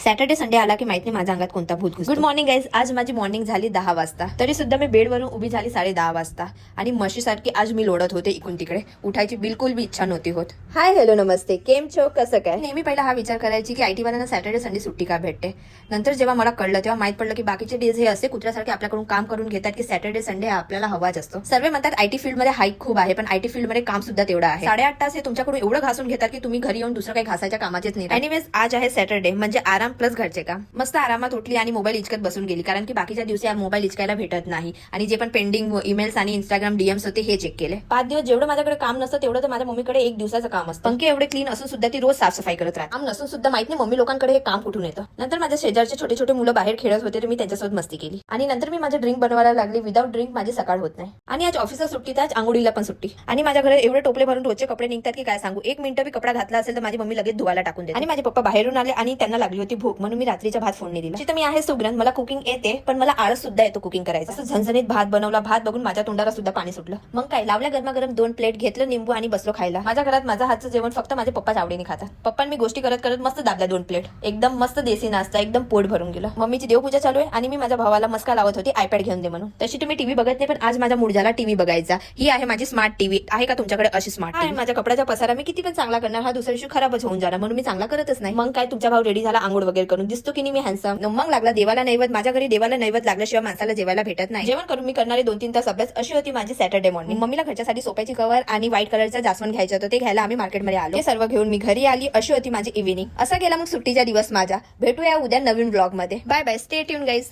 Saturday Sunday आला की माहिती नाही माझ्या अंगात कोणता भूत घुसतो. Good morning guys. आज माझी मॉर्निंग झाली 10 वाजता. तरी सुद्धा मी बेडवरून उभी झाली 10:30 वाजता आणि म्हशीसारखी आज मी लोळत होते इकडून तिकडे. उठायची बिलकुल बी इच्छा नव्हती होत. हाय हॅलो नमस्ते, केम छो, कसं काय. नेहमी पहिला हा विचार करायची की आयटी वाल्यांना सॅटर्डे संडे सुट्टी का भेटते. नंतर जेव्हा मला कळलं तेव्हा माहित पडलं की बाकीचे डेज हे असे कुत्र्यासारखे आपल्याकडून काम करून घेतात की सॅटर्डे संडे आपल्याला हवाच असतो. सर्व म्हणतात आयटी फील्ड मध्ये हाईक खूप आहे, पण आयटी फील्ड मध्ये काम सुद्धा तेवढं आहे. 8.5 तास हे तुमच्याकडून एवढं घासून घेतात की तुम्ही घरी येऊन दुसरं काही घासायच्या कामाचेच नाही. एनिवेज आज आहे सॅटर्डे, म्हणजे आराम प्लस घरचे काम. मस्त आरामात उठली आणि मोबाईल इचकत बसून गेली, कारण की बाकीच्या दिवशी मोबाईल इचकायला भेटत नाही आणि जे पण पेंडिंग ईमेल्स आणि इंस्टाग्राम डीएम्स होते हे चेक केले. 5 दिवस जेवढं माझ्याकडे काम नसतं तेवढं तर माझ्या मम्मीकडे 1 दिवसाचं काम असतं. पंखे एवढे क्लीन असून सुद्धा ती रोज साफसफाई करत राहते. काम नसून सुद्धा माहित नाही मम्मी लोकांकडे हे काम कुठून येतं. नंतर माझ्या शेजारचे छोटे छोटे मुलं बाहेर खेळत होते तर मी त्यांच्यासोबत मस्ती केली आणि नंतर मी माझे ड्रिंक बनवायला लागली. विदाउट ड्रिंक माझी सकाळ होत नाही. आणि आज ऑफिसला सुट्टी तर आज आंघोळीला पण सुट्टी. आणि माझ्या घरात एवढे टोपले भरून रोजचे कपडे निघतात की काय सांगू. 1 मिनिट बी कपडा घातला असेल तर माझी मम्मी लगेच धुवायला टाकून देते. आणि माझे पप्पा बाहेरून आले आणि त्यांना लागली होती भूक, म्हणून मी रात्रीच्या भात फोडणी दिला. तर मी आहे सुग्रण, मला कुकिंग येते, पण मला आळस सुद्धा येतो कुकिंग करायचं. असं झणझणीत भात बनवला. भात बघून माझ्या तोंडाला सुद्धा पाणी सुटलं. मग काय लावल्या गरमागरम 2 प्लेट घेतलं निंबू आणि बसलो खायला. माझ्या घरात माझा हातचं जेवण फक्त माझे पप्पाच आवडीने खातात. पप्पांनी गोष्टी करत करत मस्त दाबल्या 2 प्लेट. एकदम मस्त देसी नाश्ता, एकदम पोट भरून गेलं. मम्मीची देवपूजा चालू आहे आणि मी माझ्या भावाला मस्का लावत होती आयपॅड घेऊन दे म्हणून. तशी तुम्ही टीव्ही बघत नाही, पण आज माझ्या मूड झाला टीव्ही बघायचा. ही आहे माझी स्मार्ट टीव्ही. आहे का तुमच्याकडे अशी स्मार्ट टीव्ही? माझ्या कपड्याचा पसारा मी किती पण चांगला करणार, हा दुसऱ्या दिवशी खराबच होऊन जाणार, म्हणून मी चांगला करतच नाही. मग काय तुमचा भाऊ रेडी झाला आंघोळ वगैरे करून. दिसतो की मी हँडसम. मग लागला देवाला नैवेद्य. माझ्या घरी देवाला नैवेद्य लागल्याशिवाय माणसाला जेवायला भेटत नाही. जेवण करून मी करणारे 2-3 तास अभ्यास. अशी होती माझी सॅटर्डे मॉर्निंग. मम्मीला घरच्यासाठी सोप्याची कवर आणि व्हाईट कलरचा जास्वंद घ्यायचं होतं, ते घ्यायला आम्ही मार्केटमध्ये आलो. ते सर्व घेऊन मी घरी आली. अशी होती माझी इव्हिनिंग. असा गेला मग सुट्टीचा दिवस माझा. भेटूया उद्या नवीन ब्लॉग मध्ये. Bye bye, stay tune guys.